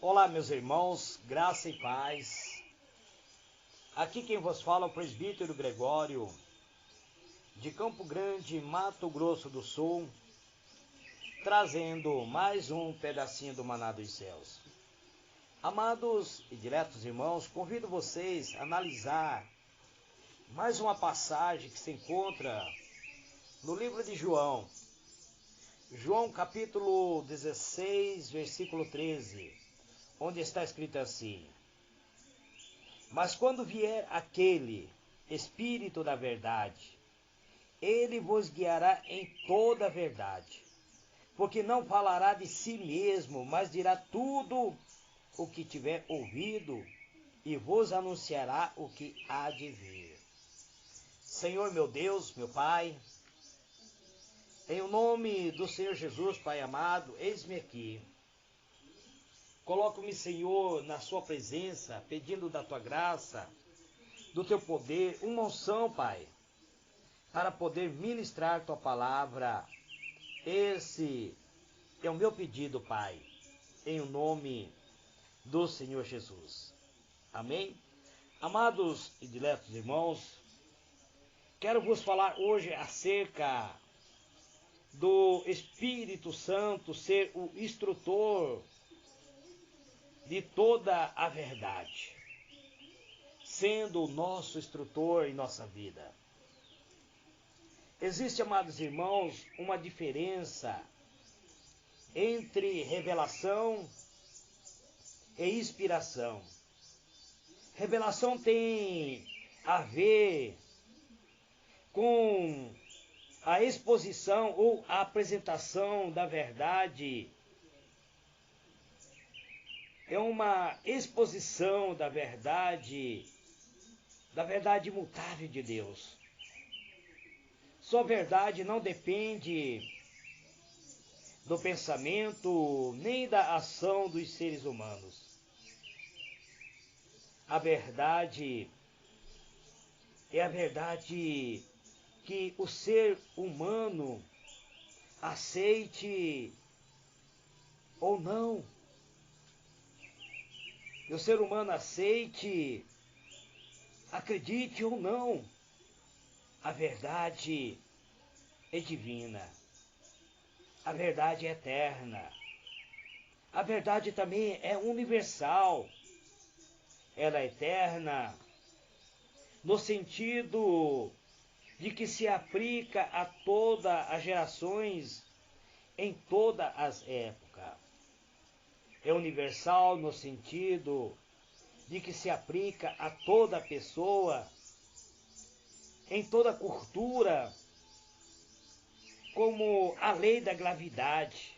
Olá, meus irmãos, graça e paz. Aqui quem vos fala é o presbítero Gregório, de Campo Grande, Mato Grosso do Sul, trazendo mais um pedacinho do maná dos céus. Amados e diletos irmãos, convido vocês a analisar mais uma passagem que se encontra no livro de João. João capítulo 16, versículo 13, onde está escrito assim: Mas quando vier aquele Espírito da verdade, ele vos guiará em toda a verdade, porque não falará de si mesmo, mas dirá tudo o que tiver ouvido e vos anunciará o que há de vir. Senhor meu Deus, meu Pai, em o nome do Senhor Jesus, Pai amado, eis-me aqui. Coloco-me, Senhor, na sua presença, pedindo da tua graça, do teu poder, uma unção, Pai, para poder ministrar tua palavra. Esse é o meu pedido, Pai, em o nome do Senhor Jesus. Amém? Amados e diletos irmãos, quero vos falar hoje acerca do Espírito Santo ser o instrutor de toda a verdade, sendo o nosso instrutor em nossa vida. Existe, amados irmãos, uma diferença entre revelação e inspiração. Revelação tem a ver com a exposição ou a apresentação da verdade. É uma exposição da verdade imutável de Deus. Sua verdade não depende do pensamento nem da ação dos seres humanos. A verdade é a verdade que o ser humano aceite ou não. Que o ser humano aceite, acredite ou não. A verdade é divina. A verdade é eterna. A verdade também é universal. Ela é eterna no sentido de que se aplica a todas as gerações, em todas as épocas. É universal no sentido de que se aplica a toda pessoa, em toda cultura, como a lei da gravidade.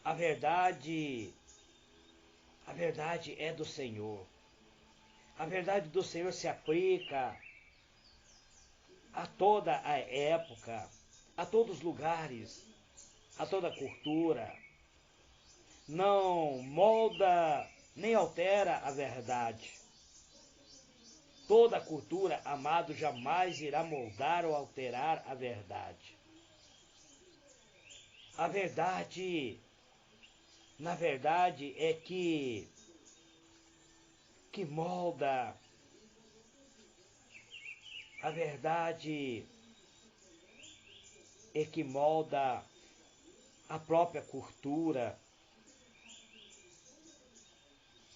A verdade é do Senhor. A verdade do Senhor se aplica a toda a época, a todos os lugares, a toda a cultura. Não molda nem altera a verdade. Toda a cultura, amado, jamais irá moldar ou alterar a verdade. A verdade, na verdade, é que molda. A verdade é que molda a própria cultura,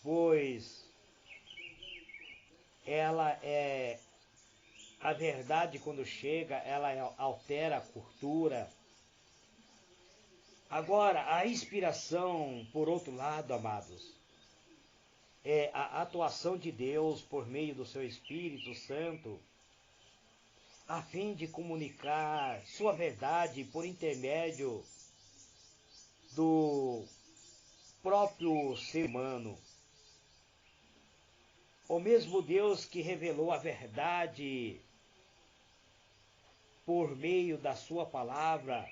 pois ela é a verdade. Quando chega, ela altera a cultura. Agora, a inspiração, por outro lado, amados, é a atuação de Deus por meio do seu Espírito Santo, a fim de comunicar sua verdade por intermédio do próprio ser humano. O mesmo Deus que revelou a verdade por meio da sua palavra,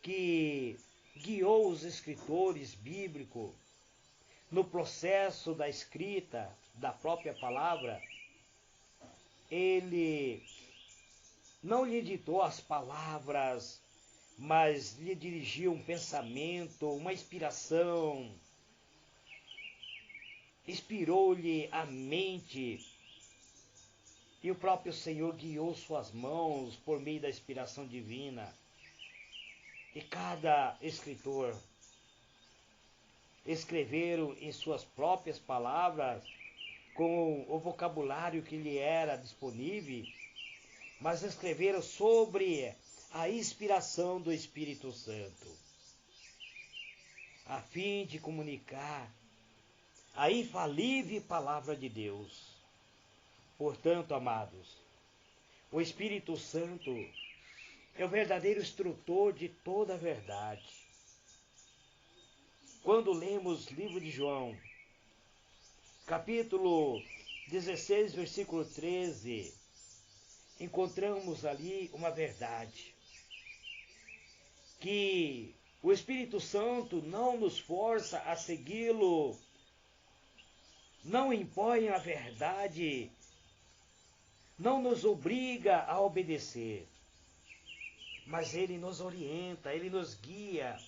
que guiou os escritores bíblicos no processo da escrita da própria palavra, ele não lhe ditou as palavras mas lhe dirigiu um pensamento, uma inspiração, inspirou-lhe a mente, e o próprio Senhor guiou suas mãos por meio da inspiração divina. E cada escritor escreveram em suas próprias palavras, com o vocabulário que lhe era disponível, mas escreveram sobre a inspiração do Espírito Santo, a fim de comunicar a infalível palavra de Deus. Portanto, amados, o Espírito Santo é o verdadeiro instrutor de toda a verdade. Quando lemos o livro de João, capítulo 16, versículo 13, encontramos ali uma verdade, que o Espírito Santo não nos força a segui-lo, não impõe a verdade, não nos obriga a obedecer, mas Ele nos orienta, Ele nos guia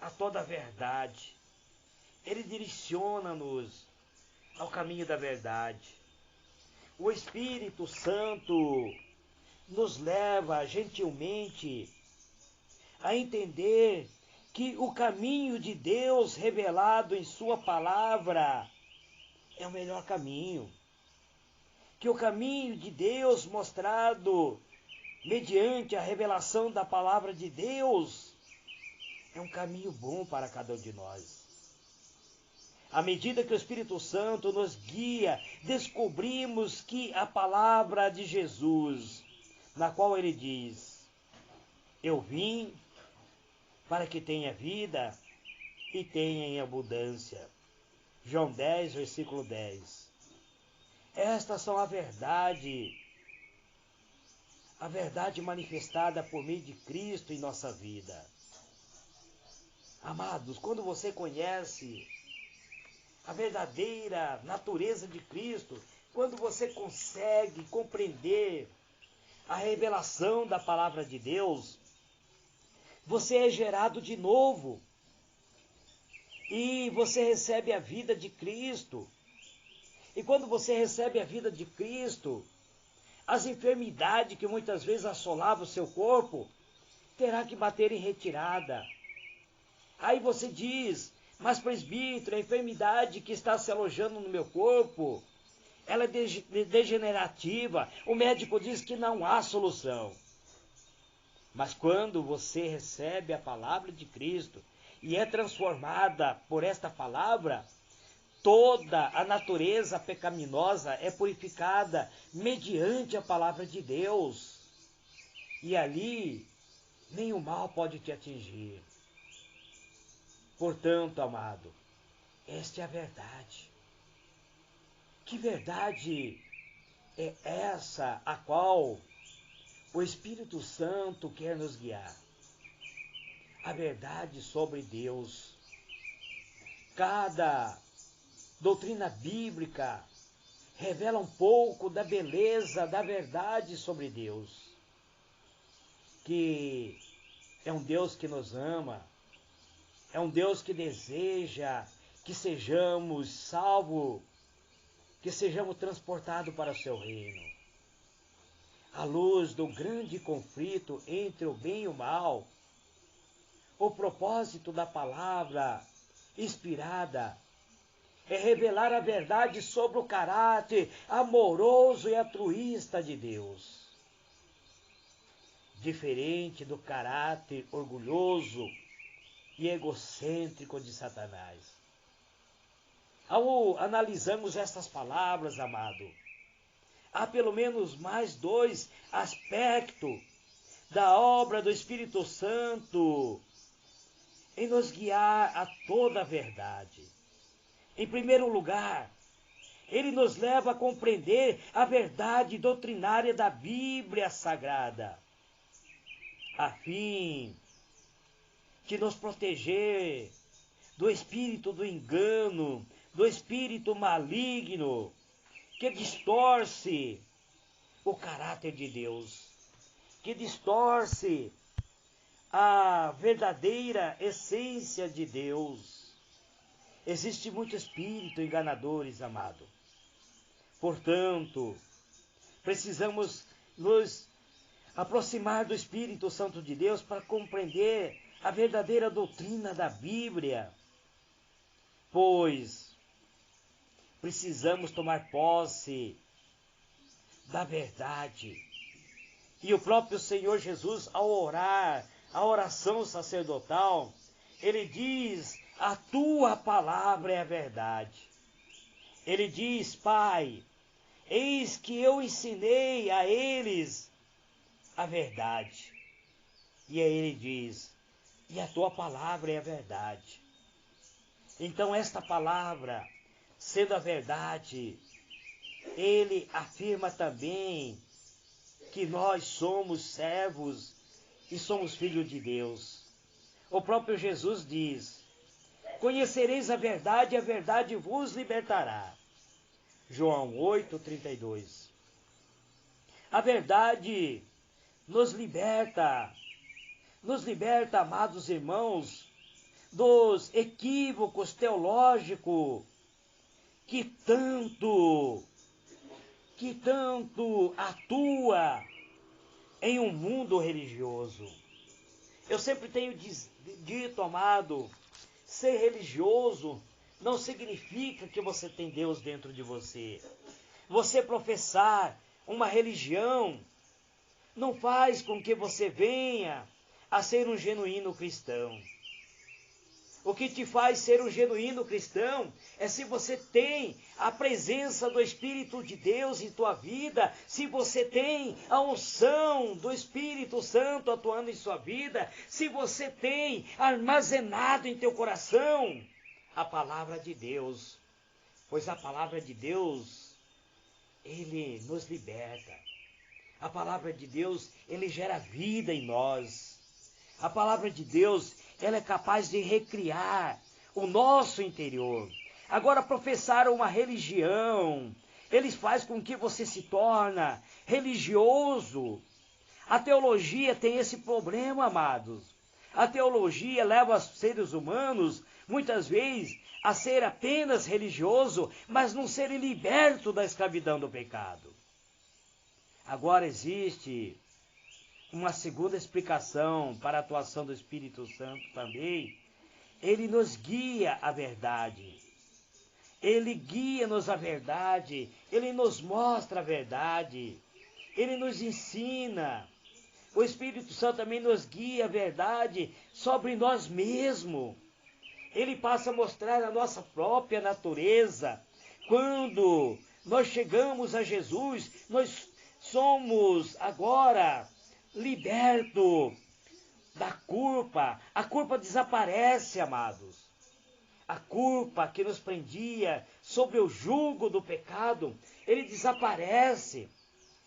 a toda a verdade. Ele direciona-nos ao caminho da verdade. O Espírito Santo nos leva gentilmente a entender que o caminho de Deus revelado em sua palavra é o melhor caminho. Que o caminho de Deus mostrado mediante a revelação da palavra de Deus é um caminho bom para cada um de nós. À medida que o Espírito Santo nos guia, descobrimos que a palavra de Jesus, na qual ele diz: eu vim para que tenha vida e tenha em abundância. João 10, versículo 10. Estas são a verdade manifestada por meio de Cristo em nossa vida. Amados, quando você conhece a verdadeira natureza de Cristo, quando você consegue compreender a revelação da palavra de Deus, você é gerado de novo e você recebe a vida de Cristo. E quando você recebe a vida de Cristo, as enfermidades que muitas vezes assolavam o seu corpo terá que bater em retirada. Aí você diz: mas presbítero, a enfermidade que está se alojando no meu corpo, ela é degenerativa. O médico diz que não há solução. Mas quando você recebe a palavra de Cristo e é transformada por esta palavra, toda a natureza pecaminosa é purificada mediante a palavra de Deus. E ali, nenhum mal pode te atingir. Portanto, amado, esta é a verdade. Que verdade é essa a qual o Espírito Santo quer nos guiar? A verdade sobre Deus. Cada doutrina bíblica revela um pouco da beleza, da verdade sobre Deus. Que é um Deus que nos ama, é um Deus que deseja que sejamos salvos, que sejamos transportados para o seu reino. À luz do grande conflito entre o bem e o mal, o propósito da palavra inspirada é revelar a verdade sobre o caráter amoroso e altruísta de Deus. Diferente do caráter orgulhoso e egocêntrico de Satanás. Ao analisarmos estas palavras, amado, há pelo menos mais dois aspectos da obra do Espírito Santo em nos guiar a toda a verdade. Em primeiro lugar, ele nos leva a compreender a verdade doutrinária da Bíblia Sagrada, a fim de nos proteger do espírito do engano, do espírito maligno, que distorce o caráter de Deus, que distorce a verdadeira essência de Deus. Existe muito espírito enganadores, amado. Portanto, precisamos nos aproximar do Espírito Santo de Deus para compreender a verdadeira doutrina da Bíblia, pois precisamos tomar posse da verdade. E o próprio Senhor Jesus, ao orar, a oração sacerdotal, ele diz: a tua palavra é a verdade. Ele diz: Pai, eis que eu ensinei a eles a verdade. E aí ele diz: e a tua palavra é a verdade. Então esta palavra, sendo a verdade, ele afirma também que nós somos servos e somos filhos de Deus. O próprio Jesus diz: conhecereis a verdade e a verdade vos libertará. João 8:32. A verdade nos liberta, amados irmãos, dos equívocos teológicos que tanto atua em um mundo religioso. Eu sempre tenho dito, amado, ser religioso não significa que você tem Deus dentro de você. Você professar uma religião não faz com que você venha a ser um genuíno cristão. O que te faz ser um genuíno cristão é se você tem a presença do Espírito de Deus em tua vida, se você tem a unção do Espírito Santo atuando em sua vida, se você tem armazenado em teu coração a palavra de Deus. Pois a palavra de Deus, ele nos liberta. A palavra de Deus, ele gera vida em nós. A palavra de Deus, ela é capaz de recriar o nosso interior. Agora, professar uma religião, ele faz com que você se torne religioso. A teologia tem esse problema, amados. A teologia leva os seres humanos, muitas vezes, a ser apenas religioso, mas não serem libertos da escravidão do pecado. Agora existe uma segunda explicação para a atuação do Espírito Santo também. Ele nos guia à verdade. Ele guia-nos à verdade. Ele nos mostra a verdade. Ele nos ensina. O Espírito Santo também nos guia à verdade sobre nós mesmos. Ele passa a mostrar a nossa própria natureza. Quando nós chegamos a Jesus, nós somos agora liberto da culpa. A culpa desaparece, amados. A culpa que nos prendia sobre o jugo do pecado, ele desaparece.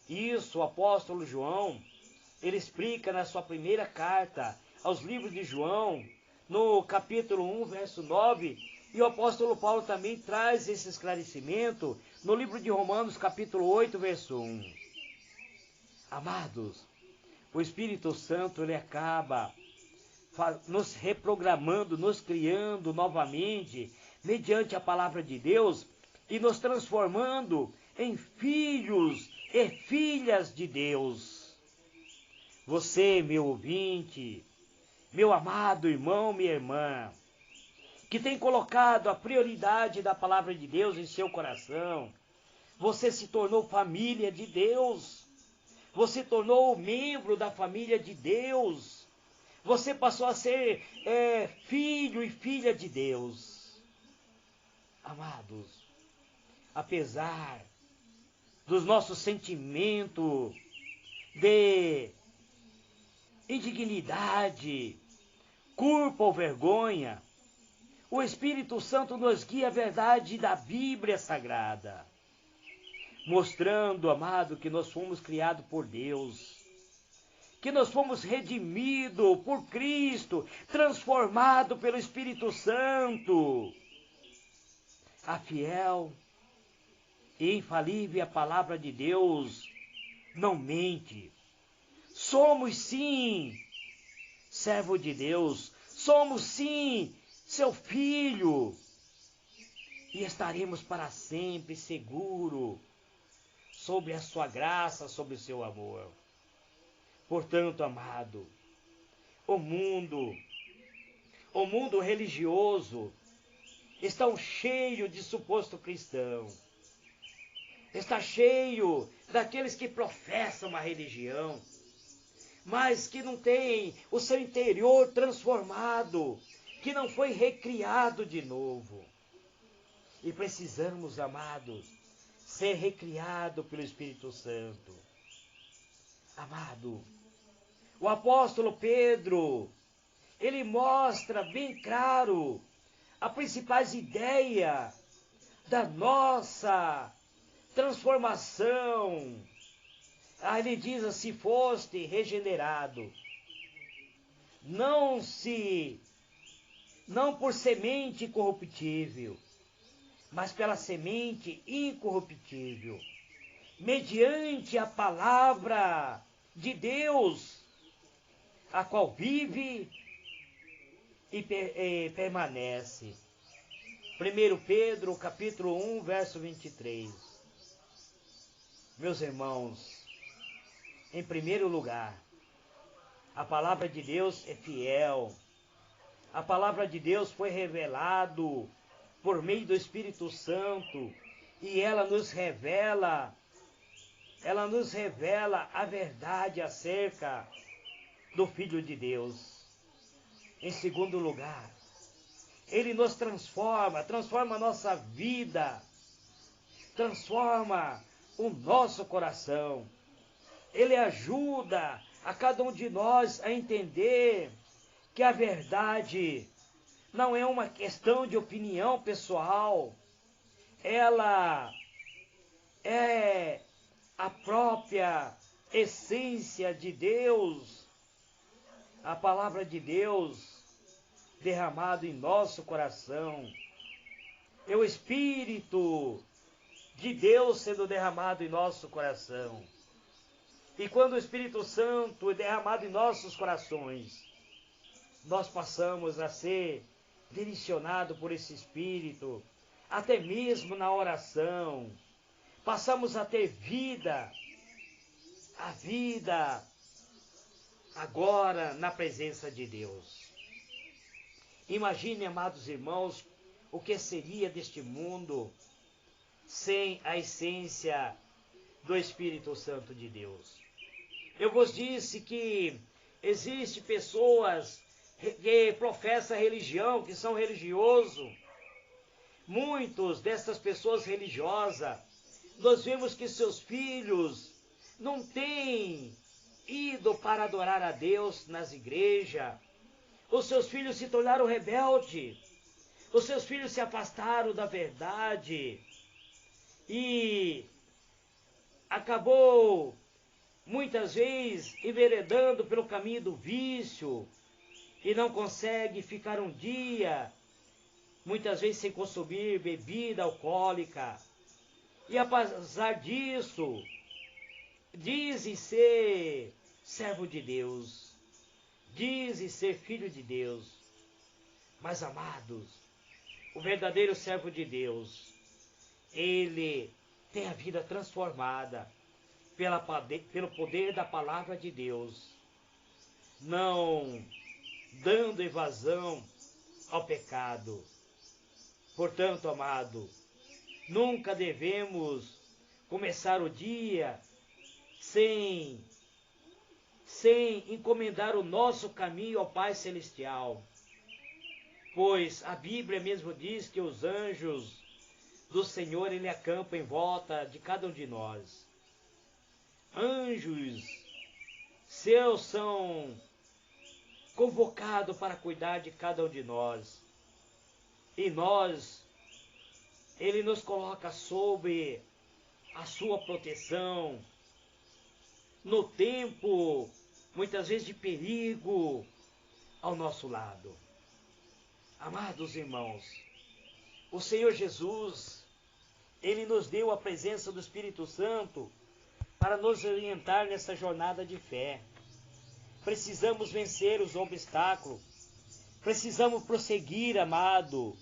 Isso o apóstolo João, ele explica na sua primeira carta aos livros de João, no capítulo 1, verso 9, e o apóstolo Paulo também traz esse esclarecimento no livro de Romanos, capítulo 8, verso 1. Amados, o Espírito Santo, ele acaba nos reprogramando, nos criando novamente, mediante a palavra de Deus, e nos transformando em filhos e filhas de Deus. Você, meu ouvinte, meu amado irmão, minha irmã, que tem colocado a prioridade da palavra de Deus em seu coração, você se tornou família de Deus. Você tornou membro da família de Deus. Você passou a ser filho e filha de Deus. Amados, apesar dos nossos sentimentos de indignidade, culpa ou vergonha, o Espírito Santo nos guia a verdade da Bíblia Sagrada, mostrando, amado, que nós fomos criados por Deus, que nós fomos redimidos por Cristo, transformados pelo Espírito Santo. A fiel e infalível palavra de Deus não mente. Somos sim servo de Deus, somos sim seu filho, e estaremos para sempre seguros sobre a sua graça, sobre o seu amor. Portanto, amado, o mundo religioso está cheio de suposto cristão, está cheio daqueles que professam a religião, mas que não tem o seu interior transformado, que não foi recriado de novo. E precisamos, amados, ser recriado pelo Espírito Santo. Amado, o apóstolo Pedro, ele mostra bem claro as principais ideias da nossa transformação. Ele diz assim: foste regenerado, não por semente corruptível, mas pela semente incorruptível, mediante a palavra de Deus, a qual vive e permanece. 1 Pedro, capítulo 1, verso 23. Meus irmãos, em primeiro lugar, a palavra de Deus é fiel. A palavra de Deus foi revelado por meio do Espírito Santo, e ela nos revela a verdade acerca do Filho de Deus. Em segundo lugar, ele nos transforma a nossa vida, transforma o nosso coração. Ele ajuda a cada um de nós a entender que a verdade não é uma questão de opinião pessoal, ela é a própria essência de Deus, a palavra de Deus derramado em nosso coração, é o Espírito de Deus sendo derramado em nosso coração. E quando o Espírito Santo é derramado em nossos corações, nós passamos a ser direcionados por esse Espírito, até mesmo na oração. Passamos a ter vida, a vida agora na presença de Deus. Imagine, amados irmãos, o que seria deste mundo sem a essência do Espírito Santo de Deus. Eu vos disse que existem pessoas que professam religião, que são religiosos. Muitos dessas pessoas religiosas, nós vemos que seus filhos não têm ido para adorar a Deus nas igrejas. Os seus filhos se tornaram rebeldes. Os seus filhos se afastaram da verdade. E acabou, muitas vezes, enveredando pelo caminho do vício. E não consegue ficar um dia, muitas vezes, sem consumir bebida alcoólica. E apesar disso, dizem ser servo de Deus, dizem ser filho de Deus. Mas, amados, o verdadeiro servo de Deus, ele tem a vida transformada pelo poder da palavra de Deus, não dando evasão ao pecado. Portanto, amado, nunca devemos começar o dia sem encomendar o nosso caminho ao Pai Celestial. Pois a Bíblia mesmo diz que os anjos do Senhor, ele acampa em volta de cada um de nós. Anjos seus são convocados para cuidar de cada um de nós. E nós, ele nos coloca sob a sua proteção, no tempo, muitas vezes, de perigo ao nosso lado. Amados irmãos, o Senhor Jesus, ele nos deu a presença do Espírito Santo para nos orientar nessa jornada de fé. precisamos vencer os obstáculos. Precisamos prosseguir, amado.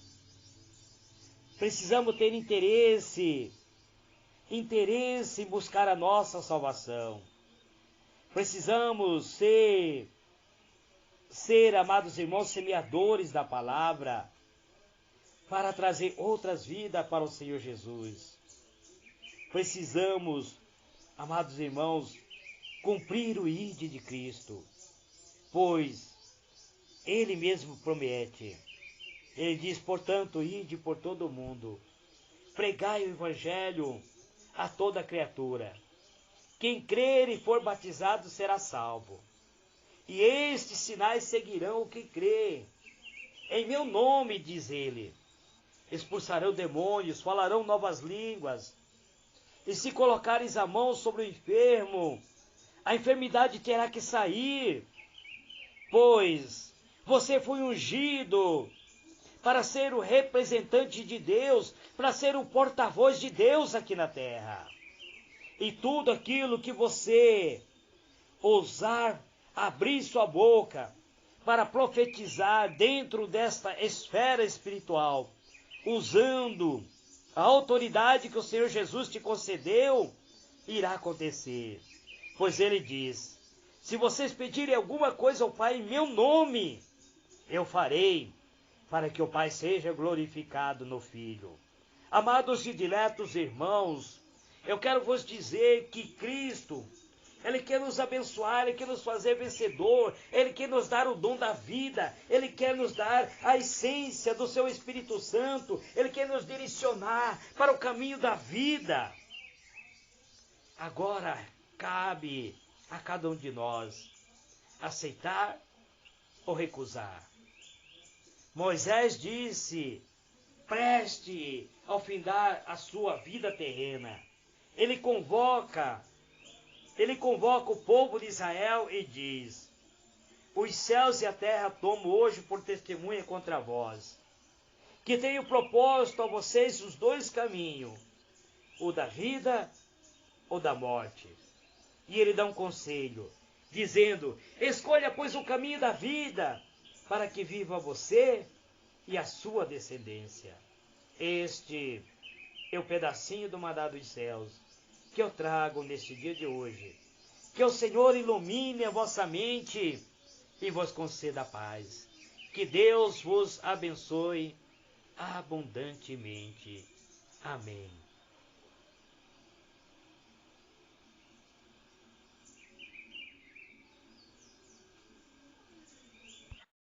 Precisamos ter interesse em buscar a nossa salvação. Precisamos ser, amados irmãos, semeadores da palavra, para trazer outras vidas para o Senhor Jesus. Precisamos, amados irmãos, cumprir o ide de Cristo, pois Ele mesmo promete. Ele diz, portanto, ide por todo o mundo, pregai o Evangelho a toda criatura. Quem crer e for batizado será salvo. E estes sinais seguirão o que crê. Em meu nome, diz ele, expulsarão demônios, falarão novas línguas. E se colocares a mão sobre o enfermo, a enfermidade terá que sair. Pois você foi ungido para ser o representante de Deus, para ser o porta-voz de Deus aqui na terra. E tudo aquilo que você ousar abrir sua boca para profetizar dentro desta esfera espiritual, usando a autoridade que o Senhor Jesus te concedeu, irá acontecer. Pois ele diz, se vocês pedirem alguma coisa ao Pai em meu nome, eu farei, para que o Pai seja glorificado no Filho. Amados e diletos irmãos, eu quero vos dizer que Cristo, Ele quer nos abençoar, Ele quer nos fazer vencedor, Ele quer nos dar o dom da vida, Ele quer nos dar a essência do Seu Espírito Santo, Ele quer nos direcionar para o caminho da vida. Agora cabe a cada um de nós aceitar ou recusar. Moisés disse, preste ao findar a sua vida terrena. Ele convoca o povo de Israel e diz, os céus e a terra tomo hoje por testemunha contra vós, que tenho proposto a vocês os dois caminhos, o da vida ou da morte. E ele dá um conselho, dizendo, escolha pois o caminho da vida, para que viva você e a sua descendência. Este é o pedacinho do maná dos céus que eu trago neste dia de hoje. Que o Senhor ilumine a vossa mente e vos conceda a paz. Que Deus vos abençoe abundantemente. Amém.